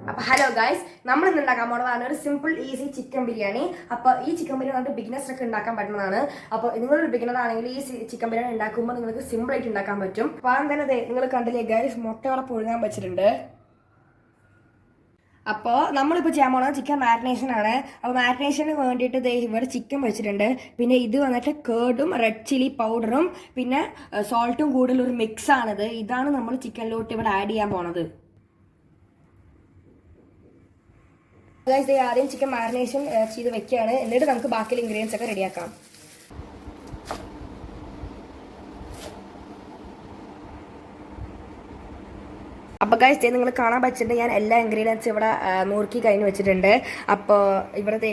അപ്പോൾ hello guys, നമ്മൾ ഇന്ന് ഉണ്ടാക്കാൻ പോകുന്നതാണ് ഒരു സിമ്പിൾ ഈസി ചിക്കൻ ബിരിയാണി. അപ്പോൾ ഈ ചിക്കൻ ബിരിയാണി നമുക്ക് ബിഗിനേഴ്സൊക്കെ ഉണ്ടാക്കാൻ പറ്റുന്നതാണ്. അപ്പോൾ നിങ്ങളൊരു ബിഗിനർ ആണെങ്കിൽ ഈ ചിക്കൻ ബിരിയാണി ഉണ്ടാക്കുമ്പോൾ നിങ്ങൾക്ക് സിമ്പിൾ ആയിട്ട് ഉണ്ടാക്കാൻ പറ്റും. അപ്പോൾ ആദ്യം തന്നെ നിങ്ങൾ കണ്ടില്ലേ ഗൈസ്, മുട്ട അവിടെ പുഴുങ്ങാൻ വെച്ചിട്ടുണ്ട്. അപ്പോൾ നമ്മളിപ്പോൾ ചെയ്യാൻ പോകുന്നത് ചിക്കൻ മാരിനേഷൻ ആണ്. അപ്പോൾ മാരിനേഷന് വേണ്ടിയിട്ട് ഇവിടെ ചിക്കൻ വെച്ചിട്ടുണ്ട്. പിന്നെ ഇത് വന്നിട്ട് കേർഡും റെഡ് ചില്ലി പൗഡറും പിന്നെ സോൾട്ടും കൂടുതലൊരു മിക്സ് ആണിത്. ഇതാണ് നമ്മൾ ചിക്കനിലോട്ട് ഇവിടെ ആഡ് ചെയ്യാൻ പോണത്. ആദ്യം ചിക്കൻ മാരിനേഷൻ ചെയ്ത് വെക്കുകയാണ്. എന്നിട്ട് നമുക്ക് ബാക്കിയുള്ള ഇൻഗ്രീഡിയൻസ് ഒക്കെ റെഡിയാക്കാം. അപ്പോൾ ഗൈസ് നിങ്ങൾ കാണാൻ പറ്റിയിട്ട് ഞാൻ എല്ലാ ഇൻഗ്രീഡിയൻസും ഇവിടെ നുറുക്കി കഴിഞ്ഞ് വെച്ചിട്ടുണ്ട്. അപ്പോൾ ഇവിടെ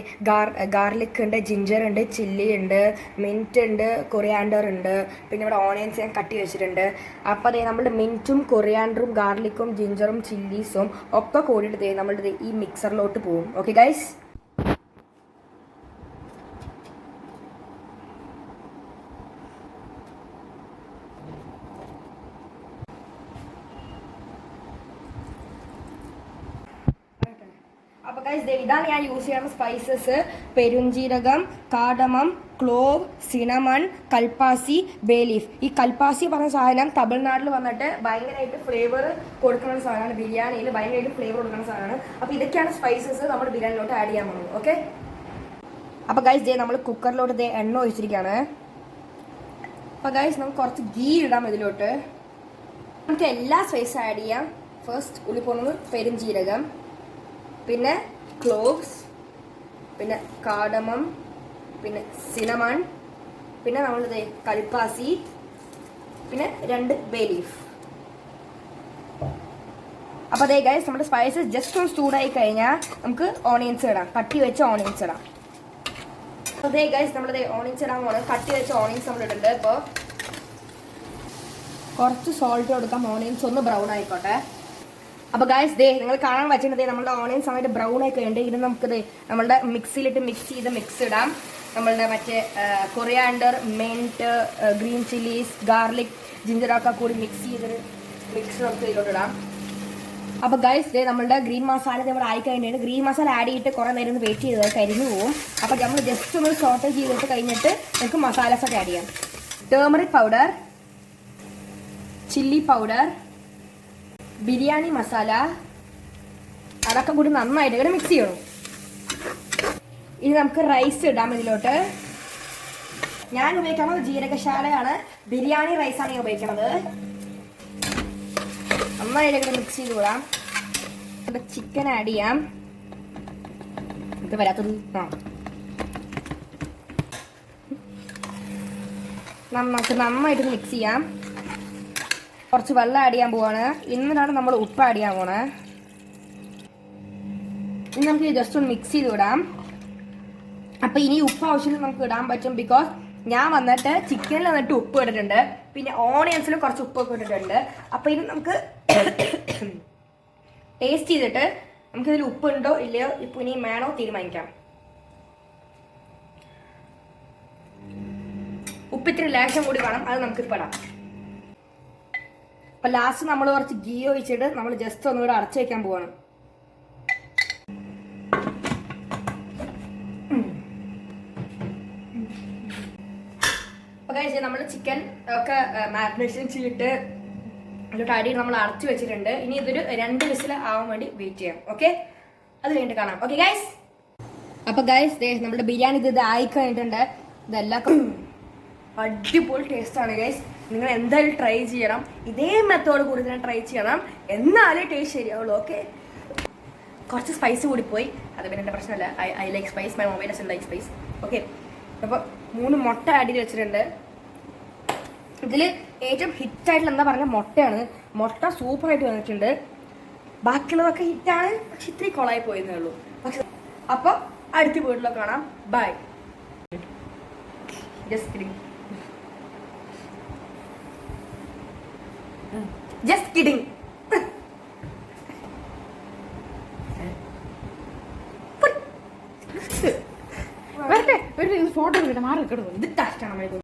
ഗാർലിക് ഉണ്ട്, ജിഞ്ചർ ഉണ്ട്, ചില്ലി ഉണ്ട്, മിൻറ്റ് ഉണ്ട്, കൊറിയാൻഡർ ഉണ്ട്, പിന്നെ ഇവിടെ ഓണിയൻസ് ഞാൻ കട്ടി വെച്ചിട്ടുണ്ട്. അപ്പോൾ അതേ നമ്മുടെ മിൻറ്റും കൊറിയാൻഡറും ഗാർലിക്കും ജിഞ്ചറും ചില്ലീസും ഒക്കെ കൂടിയിട്ട് നമ്മളുടെ ഈ മിക്സറിലോട്ട് പോകും. ഓക്കെ ഗൈസ്, അപ്പോൾ ഗൈസ് ഇതാണ് ഞാൻ യൂസ് ചെയ്യുന്ന സ്പൈസസ്: പെരുംജീരകം, കാഡമം, ക്ലോവ്, സിനമൺ, കൽപ്പാസി, ബേ ലീഫ്. ഈ കൽപ്പാസി പറഞ്ഞ സാധനം തമിഴ്നാട്ടിൽ വന്നിട്ട് ഭയങ്കരമായിട്ട് ഫ്ലേവർ കൊടുക്കുന്ന സാധനമാണ്. ബിരിയാണിയിൽ ഭയങ്കരമായിട്ട് ഫ്ലേവർ കൊടുക്കുന്ന സാധനമാണ്. അപ്പോൾ ഇതൊക്കെയാണ് സ്പൈസസ് നമ്മൾ ബിരിയാണിയിലോട്ട് ആഡ് ചെയ്യാൻ പോകുന്നത്. ഓക്കെ, അപ്പോൾ ഗൈസ് നമ്മൾ കുക്കറിലോട്ട് എണ്ണ ഒഴിച്ചിരിക്കുകയാണ്. അപ്പോൾ ഗൈസ് നമുക്ക് കുറച്ച് ഗീ ഇടാം ഇതിലോട്ട്. നമുക്ക് എല്ലാ സ്പൈസും ആഡ് ചെയ്യാം. ഫസ്റ്റ് ഉള്ളി പോകുന്നത് പെരുംജീരകം, പിന്നെ ക്ലോവ്സ്, പിന്നെ കാഡമം, പിന്നെ സിനമൺ, പിന്നെ നമ്മളിത് കൽപ്പാസി, പിന്നെ 2 ബേ ലീഫ്. അപ്പോൾ അതേ ഗൈസ് നമ്മുടെ സ്പൈസസ് ജസ്റ്റ് ഒന്ന് ചൂടായി കഴിഞ്ഞാൽ നമുക്ക് ഓണിയൻസ് ഇടാം. കട്ടി വെച്ച ഓണിയൻസ് ഇടാം. അപ്പോൾ അതേ ഗൈസ് നമ്മളിത് ഓണിയൻസ് ഇടാൻ പോകണം. കട്ടി വെച്ച ഓണിയൻസ് നമ്മൾ ഇടുന്നുണ്ട്. ഇപ്പോൾ കുറച്ച് സോൾട്ട് കൊടുക്കാം. ഓണിയൻസ് ഒന്ന് ബ്രൗൺ ആയിക്കോട്ടെ. അപ്പോൾ ഗൈസ് നിങ്ങൾ കാണാൻ വെച്ചിട്ട് നമ്മുടെ ഓണിയൻ സമയത്ത് ബ്രൗൺ ആയി കഴിഞ്ഞിട്ട് ഇത് നമുക്ക് നമ്മളുടെ മിക്സിയിലിട്ട് മിക്സ് ചെയ്ത് മിക്സ് ഇടാം. നമ്മളുടെ മറ്റേ coriander, mint, green chillies, garlic, ജിഞ്ചറൊക്കെ കൂടി മിക്സ് ചെയ്തൊരു മിക്സ് നമുക്ക് ഇതിലോട്ട് ഇടാം. അപ്പോൾ ഗൈസ് നമ്മളുടെ ഗ്രീൻ മസാല ഇവിടെ ആയി കഴിഞ്ഞിട്ട് ഗ്രീൻ മസാല ആഡ് ചെയ്തിട്ട് കുറേ നേരം ഒന്ന് വെയിറ്റ് ചെയ്ത് കരിഞ്ഞു പോകും. അപ്പോൾ നമ്മൾ ജസ്റ്റ് ഒന്ന് സോട്ട് ചെയ്തിട്ട് കഴിഞ്ഞിട്ട് നമുക്ക് മസാലസൊക്കെ ആഡ് ചെയ്യാം. Turmeric powder, chilli powder, biryani masala, അതൊക്കെ കൂടി നന്നായിട്ട് ഇവിടെ മിക്സ് ചെയ്യണം. ഇനി നമുക്ക് റൈസ് ഇടാം ഇതിലോട്ട്. ഞാൻ ഉപയോഗിക്കുന്നത് ജീരകശാലയാണ്. ബിരിയാണി റൈസാണ് ഞാൻ ഉപയോഗിക്കുന്നത്. നന്നായിട്ട് ഇവിടെ മിക്സ് ചെയ്ത് വിടാം. ഇവിടെ ചിക്കൻ ആഡ് ചെയ്യാം. ഇത് വരാത്തത് നമുക്ക് നന്നായിട്ട് മിക്സ് ചെയ്യാം. കുറച്ച് വെള്ളം ആഡ് ചെയ്യാൻ പോവാണ്. ഇന്നിനാണ് നമ്മൾ ഉപ്പ് ആഡ് ചെയ്യാൻ പോണേ. ഇനി നമുക്ക് ജസ്റ്റ് ഒന്ന് മിക്സ് ചെയ്ത് വിടാം. അപ്പം ഇനി ഉപ്പ് ആവശ്യത്തിന് നമുക്ക് ഇടാൻ പറ്റും. ബിക്കോസ് ഞാൻ വന്നിട്ട് ചിക്കനിൽ വന്നിട്ട് ഉപ്പ് ഇട്ടിട്ടുണ്ട്, പിന്നെ ഓണിയൻസിലും കുറച്ച് ഉപ്പൊക്കെ ഇട്ടിട്ടുണ്ട്. അപ്പം ഇനി നമുക്ക് ടേസ്റ്റ് ചെയ്തിട്ട് നമുക്കിതിൽ ഉപ്പുണ്ടോ ഇല്ലയോ ഇപ്പം ഇനി വേണോ തീരുമാനിക്കാം. ഉപ്പ് ഇത്തിരി ലേശം കൂടി വേണം, അത് നമുക്ക് ഇപ്പം ഇടാം. അപ്പം ലാസ്റ്റ് നമ്മൾ കുറച്ച് ഗീ ഒഴിച്ചിട്ട് നമ്മൾ ജസ്റ്റ് ഒന്നുകൂടെ അടച്ചു വയ്ക്കാൻ പോവാണ്. അപ്പോൾ കഴിച്ച് നമ്മൾ ചിക്കൻ ഒക്കെ മാരിനേഷൻ ചെയ്തിട്ട് അതിലോട്ട് അടി നമ്മൾ അടച്ചു വെച്ചിട്ടുണ്ട്. ഇനി ഇതൊരു 2 വിസിൽ ആവാൻ വേണ്ടി വെയിറ്റ് ചെയ്യാം. ഓക്കെ, അത് കഴിഞ്ഞിട്ട് കാണാം. ഓക്കെ ഗൈസ്, അപ്പോൾ ഗൈസ് നമ്മുടെ ബിരിയാണി ഇത് ആയി കഴിഞ്ഞിട്ടുണ്ട്. ഇതെല്ലാം അടിപൊളി ടേസ്റ്റാണ് ഗൈസ്. നിങ്ങൾ എന്തായാലും ട്രൈ ചെയ്യണം. ഇതേ മെത്തേഡ് കൂടി തന്നെ ട്രൈ ചെയ്യണം, എന്നാലേ ടേസ്റ്റ് ശരിയാവുള്ളൂ. ഓക്കെ, കുറച്ച് സ്പൈസ് കൂടിപ്പോയി, അത് പിന്നെ എൻ്റെ പ്രശ്നമല്ല. I like spice, my mobile doesn't like spice. Okay, അപ്പോൾ 3 മുട്ട ആഡ് ചെയ്ത് വെച്ചിട്ടുണ്ട്. ഇതിൽ ഏറ്റവും ഹിറ്റായിട്ടുള്ള എന്താ പറഞ്ഞാൽ മുട്ടയാണ്. മുട്ട സൂപ്പറായിട്ട് വന്നിട്ടുണ്ട്. ബാക്കിയുള്ളതൊക്കെ ഹിറ്റാണ്, പക്ഷെ ഇത്തിരി കൊളായി പോയെന്നേ ഉള്ളൂ. പക്ഷെ അപ്പോൾ അടുത്ത വീട്ടിലോ കാണാം. Bye. Just kidding. Just kidding. ഫോട്ടോ എടുക്കട്ടെ, മാറി കിടക്കും. ഇത് ടച്ചാണ്.